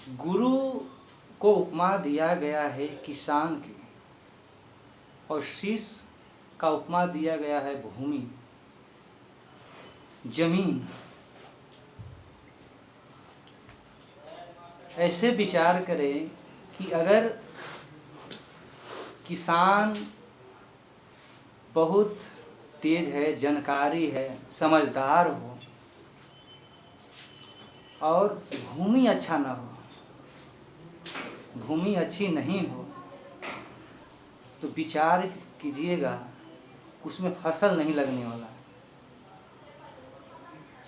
गुरु को उपमा दिया गया है किसान की, और शिष्य का उपमा दिया गया है भूमि, जमीन। ऐसे विचार करें कि अगर किसान बहुत तेज है, जानकारी है, समझदार हो, और भूमि अच्छा ना हो, भूमि अच्छी नहीं हो, तो विचार कीजिएगा उसमें फसल नहीं लगने वाला है।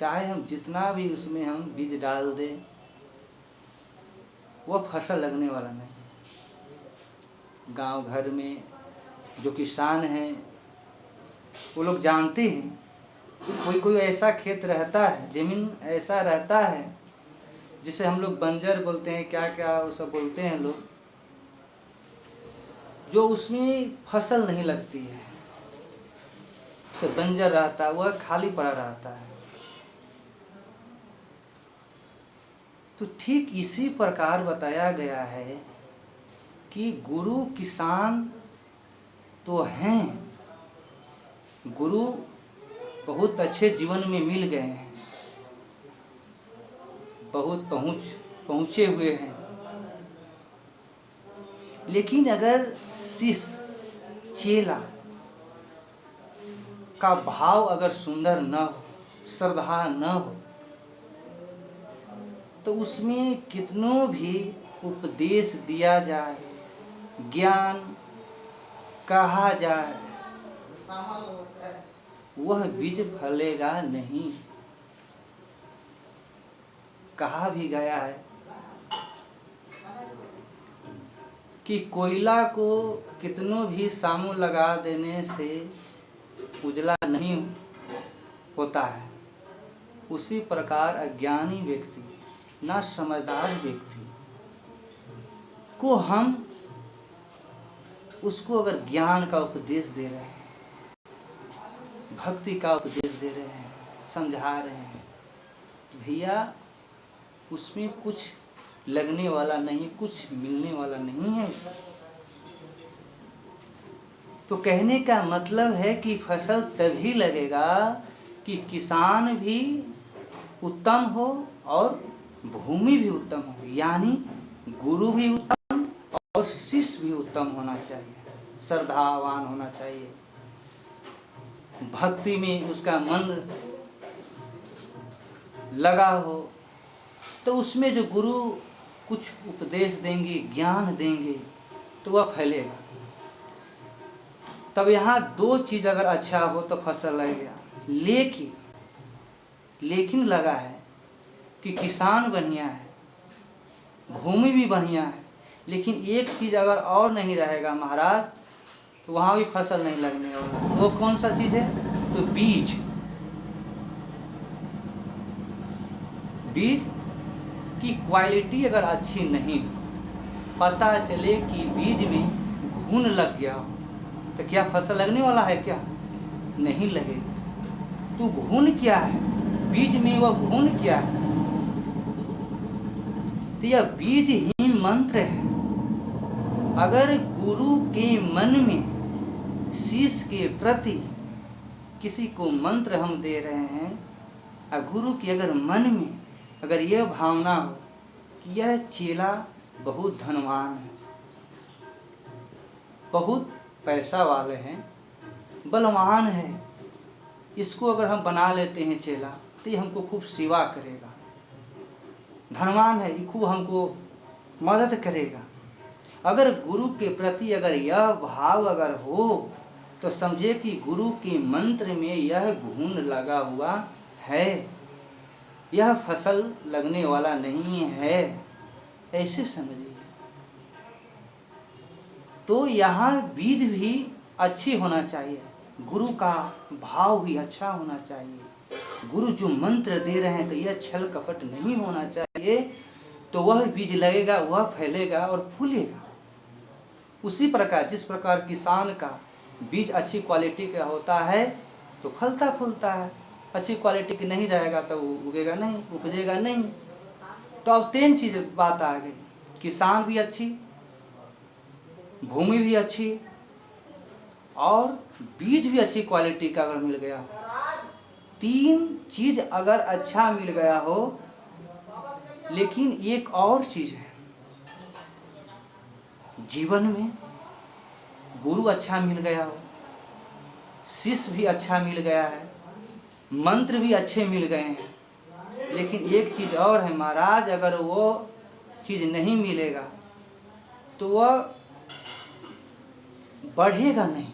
चाहे हम जितना भी उसमें हम बीज डाल दें, वह फसल लगने वाला नहीं। गांव घर में जो किसान हैं वो लोग जानते हैं, कोई कोई ऐसा खेत रहता है, जमीन ऐसा रहता है जिसे हम लोग बंजर बोलते हैं, क्या क्या वो सब बोलते हैं लोग, जो उसमें फसल नहीं लगती है, उसे बंजर रहता है, वह खाली पड़ा रहता है। तो ठीक इसी प्रकार बताया गया है कि गुरु किसान तो हैं, गुरु बहुत अच्छे जीवन में मिल गए हैं, बहुत पहुँचे हुए हैं, लेकिन अगर शिष्य चेला का भाव अगर सुंदर न हो, श्रद्धा न हो, तो उसमें कितनों भी उपदेश दिया जाए, ज्ञान कहा जाए, वह बीज फलेगा नहीं। कहा भी गया है कि कोयला को कितनों भी सामू लगा देने से उजला नहीं होता है, उसी प्रकार अज्ञानी व्यक्ति, ना समझदार व्यक्ति को हम उसको अगर ज्ञान का उपदेश दे रहे हैं, भक्ति का उपदेश दे रहे हैं, समझा रहे हैं, भैया उसमें कुछ लगने वाला नहीं, कुछ मिलने वाला नहीं है। तो कहने का मतलब है कि फसल तभी लगेगा कि किसान भी उत्तम हो और भूमि भी उत्तम हो, यानी गुरु भी उत्तम और शिष्य भी उत्तम होना चाहिए, श्रद्धावान होना चाहिए, भक्ति में उसका मन लगा हो, तो उसमें जो गुरु कुछ उपदेश देंगे, ज्ञान देंगे, तो वह फैलेगा। तब यहाँ दो चीज अगर अच्छा हो तो फसल लगेगा। लेकिन लगा है कि किसान बढ़िया है, भूमि भी बढ़िया है, लेकिन एक चीज अगर और नहीं रहेगा महाराज, तो वहाँ भी फसल नहीं लगने वाला। वो कौन सा चीज है? तो बीज की क्वालिटी अगर अच्छी नहीं, पता चले कि बीज में घुन लग गया, तो क्या फसल लगने वाला है? क्या नहीं लगेगा। तो घुन क्या है? बीज में वह घुन क्या है? तो यह बीज ही मंत्र है। अगर गुरु के मन में शिष्य के प्रति किसी को मंत्र हम दे रहे हैं, और गुरु के अगर मन में अगर यह भावना हो कि यह चेला बहुत धनवान है, बहुत पैसा वाले हैं, बलवान है, इसको अगर हम बना लेते हैं चेला, तो ये हमको खूब सेवा करेगा, धनवान है, ये खूब हमको मदद करेगा। अगर गुरु के प्रति अगर यह भाव अगर हो, तो समझे कि गुरु के मंत्र में यह गुण लगा हुआ है, यह फसल लगने वाला नहीं है, ऐसे समझिए। तो यहाँ बीज भी अच्छी होना चाहिए, गुरु का भाव भी अच्छा होना चाहिए। गुरु जो मंत्र दे रहे हैं तो यह छल कपट नहीं होना चाहिए, तो वह बीज लगेगा, वह फैलेगा और फूलेगा। उसी प्रकार जिस प्रकार किसान का बीज अच्छी क्वालिटी का होता है तो फलता फूलता है, अच्छी क्वालिटी की नहीं रहेगा तो उगेगा नहीं, उपजेगा नहीं। तो अब 3 चीज बात आ गई, किसान भी अच्छी, भूमि भी अच्छी और बीज भी अच्छी क्वालिटी का अगर मिल गया, 3 चीज अगर अच्छा मिल गया हो। लेकिन एक और चीज है, जीवन में गुरु अच्छा मिल गया हो, शिष्य भी अच्छा मिल गया है, मंत्र भी अच्छे मिल गए हैं, लेकिन एक चीज और है महाराज, अगर वो चीज नहीं मिलेगा तो वह बढ़ेगा नहीं।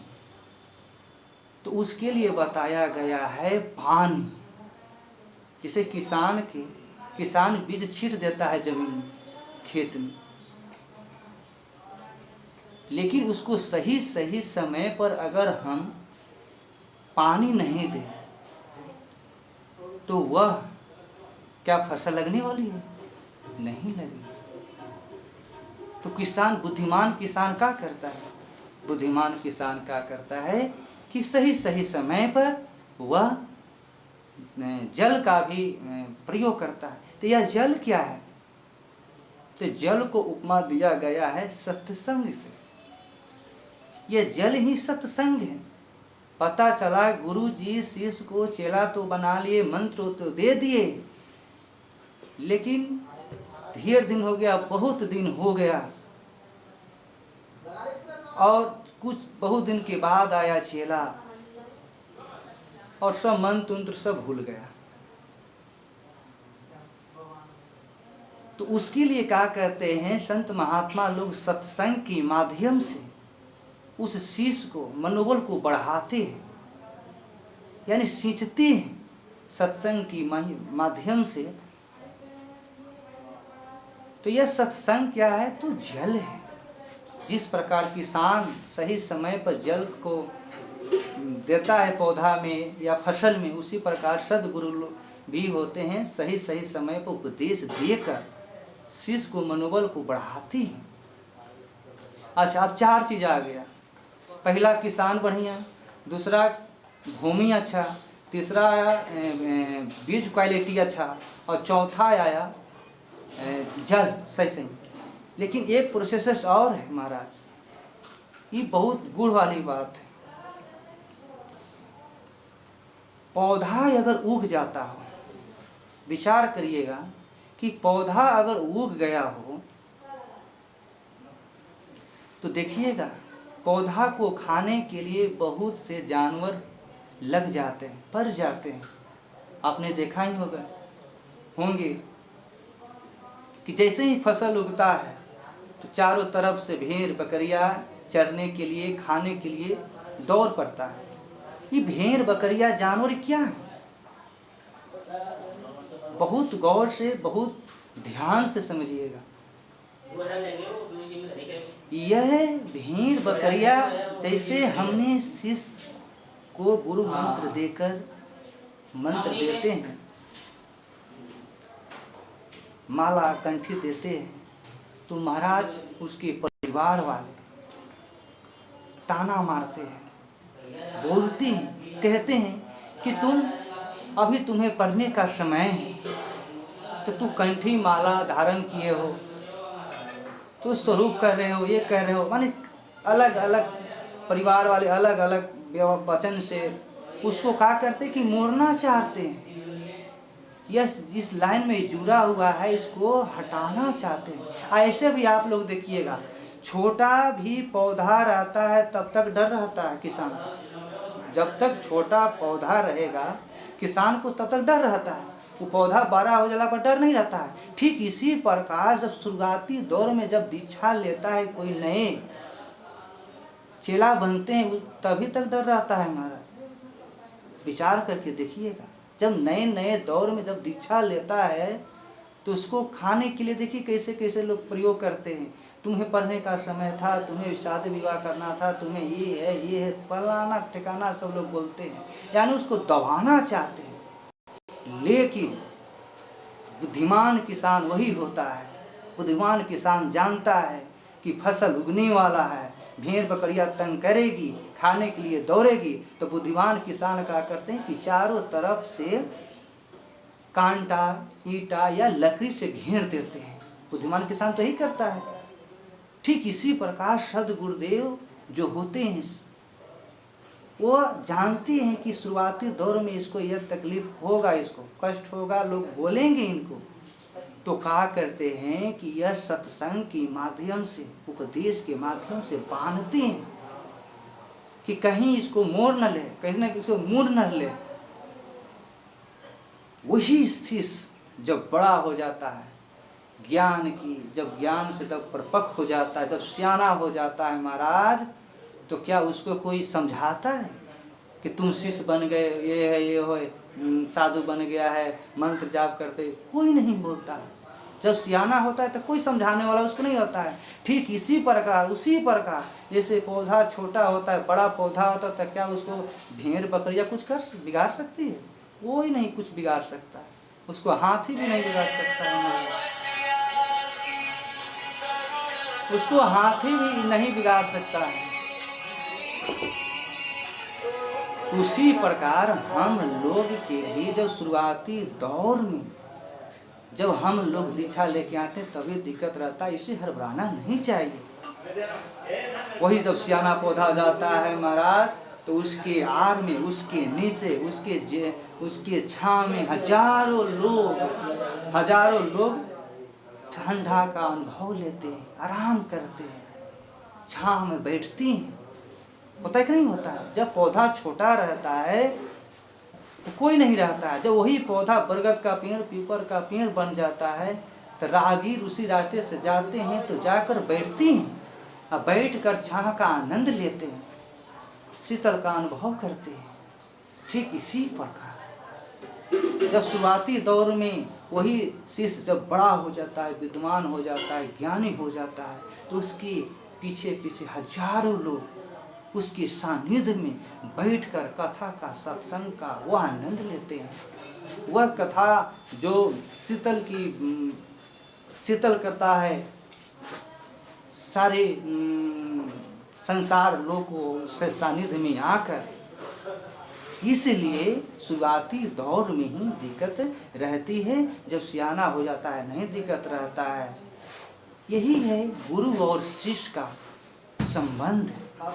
तो उसके लिए बताया गया है पानी। जैसे किसान बीज छींट देता है जमीन में, खेत में, लेकिन उसको सही सही समय पर अगर हम पानी नहीं दें तो वह क्या फसल लगने वाली है? नहीं लगी। तो बुद्धिमान किसान क्या करता है? बुद्धिमान किसान क्या करता है कि सही सही समय पर वह जल का भी प्रयोग करता है। तो यह जल क्या है? तो जल को उपमा दिया गया है सत्संग से। यह जल ही सत्संग है। पता चला गुरु जी शिष्य को चेला तो बना लिए, मंत्र तो दे दिए, लेकिन ढेर दिन हो गया, बहुत दिन हो गया, और बहुत दिन के बाद आया चेला और सब मंत्र सब भूल गया। तो उसके लिए क्या कहते हैं संत महात्मा लोग, सत्संग के माध्यम से उस शिष्य को मनोबल को बढ़ाते हैं, यानी सींचते हैं सत्संग की माध्यम से। तो यह सत्संग क्या है? तो जल है। जिस प्रकार किसान सही समय पर जल को देता है पौधा में या फसल में, उसी प्रकार सद्गुरु भी होते हैं, सही सही समय पर उपदेश देकर शिष्य को मनोबल को बढ़ाती हैं। अच्छा, अब 4 चीज आ गया। पहला किसान बढ़िया, दूसरा भूमि अच्छा, तीसरा बीज क्वालिटी अच्छा, और चौथा आया जल सही सही। लेकिन एक प्रोसेस और है महाराज, ये बहुत गुड़ वाली बात है। पौधा अगर उग जाता हो, विचार करिएगा कि पौधा अगर उग गया हो तो देखिएगा पौधा को खाने के लिए बहुत से जानवर लग जाते हैं, पर जाते हैं। आपने देखा ही होंगे कि जैसे ही फसल उगता है तो चारों तरफ से भेड़ बकरियां चरने के लिए, खाने के लिए दौड़ पड़ता है। ये भेड़ बकरियां जानवर क्या है? बहुत गौर से, बहुत ध्यान से समझिएगा। यह भेड़ बकरियां जैसे हमने शिष्य को गुरु मंत्र देकर मंत्र देते हैं, माला कंठी देते हैं, तो महाराज उसके परिवार वाले ताना मारते हैं, बोलते हैं, कहते हैं कि अभी तुम्हें पढ़ने का समय है, तो तू कंठी माला धारण किए हो, तो स्वरूप कर रहे हो, ये कह रहे हो, माने अलग अलग परिवार वाले अलग अलग वचन से उसको क्या करते कि मोड़ना चाहते हैं। यस, जिस लाइन में जुड़ा हुआ है इसको हटाना चाहते हैं। ऐसे भी आप लोग देखिएगा, छोटा भी पौधा रहता है तब तक डर रहता है किसान। जब तक छोटा पौधा रहेगा किसान को तब तक डर रहता है, वो पौधा बड़ा हो जाला पर डर नहीं रहता है। ठीक इसी प्रकार जब शुरुआती दौर में जब दीक्षा लेता है कोई, नए चेला बनते हैं, तभी तक डर रहता है महाराज। विचार करके देखिएगा, जब नए नए दौर में जब दीक्षा लेता है तो उसको खाने के लिए देखिए कैसे कैसे लोग प्रयोग करते हैं। तुम्हें पढ़ने का समय था, तुम्हें शादी विवाह करना था, तुम्हें ये है, फलाना ठिकाना सब लोग बोलते हैं, यानी उसको दबाना चाहते हैं। लेकिन बुद्धिमान किसान वही होता है। बुद्धिमान किसान जानता है कि फसल उगने वाला है, भेड़ बकरियां तंग करेगी, खाने के लिए दौड़ेगी, तो बुद्धिमान किसान क्या करते हैं कि चारों तरफ से कांटा, ईंटा या लकड़ी से घेर देते हैं। बुद्धिमान किसान तो यही करता है। ठीक इसी प्रकार सद्गुरुदेव जो होते हैं वो जानते हैं कि शुरुआती दौर में इसको यह तकलीफ होगा, इसको कष्ट होगा, लोग बोलेंगे इनको, तो कहा करते हैं कि यह सत्संग के माध्यम से, उपदेश के माध्यम से बांधते हैं कि कहीं इसको मोड़ न ले, कहीं ना किसी को मूड न ले। वही शिष्य जब बड़ा हो जाता है ज्ञान की, जब ज्ञान से तब परिपक्व हो जाता है, जब सियाना हो जाता है महाराज, तो क्या उसको कोई समझाता है कि तुम शिष्य बन गए, ये है, ये हो, साधु बन गया है, मंत्र जाप करते? कोई नहीं बोलता है। जब सियाना होता है तो कोई समझाने वाला उसको नहीं होता है। ठीक इसी प्रकार, उसी प्रकार जैसे पौधा छोटा होता है, बड़ा पौधा होता है, तो क्या उसको भेड़ बकरिया कुछ कर बिगाड़ सकती है? कोई नहीं कुछ बिगाड़ सकता है, उसको हाथी भी नहीं बिगाड़ सकता है, उसको हाथी भी नहीं बिगाड़ सकता है। उसी प्रकार हम लोग के भी जब शुरुआती दौर में जब हम लोग दीक्षा लेके आते तभी दिक्कत रहता है, इसे हड़बड़ाना नहीं चाहिए। वही जब सियाना पौधा जाता है महाराज, तो उसके आड़ में, उसके नीचे, उसके छांव में हजारों लोग ठंडा का अनुभव लेते हैं, आराम करते हैं, छांव में बैठती हैं। होता है कि नहीं होता है? जब पौधा छोटा रहता है तो कोई नहीं रहता है। जब वही पौधा बरगद का पेड़, पीपल का पेड़ बन जाता है तो राहगीर उसी रास्ते से जाते हैं तो जाकर बैठती हैं और बैठ कर छांव का आनंद लेते हैं, शीतल का अनुभव करते हैं। ठीक इसी प्रकार जब शुरुआती दौर में वही शिष्य जब बड़ा हो जाता है, विद्वान हो जाता है, ज्ञानी हो जाता है, तो उसके पीछे पीछे हजारों लोग उसके सानिध्य में बैठकर कथा का, सत्संग का वह आनंद लेते हैं। वह कथा जो शीतल करता है सारे संसार लोगों से सानिध्य में आकर। इसलिए शुरुआती दौर में ही दिक्कत रहती है, जब सियाना हो जाता है नहीं दिक्कत रहता है। यही है गुरु और शिष्य का संबंध।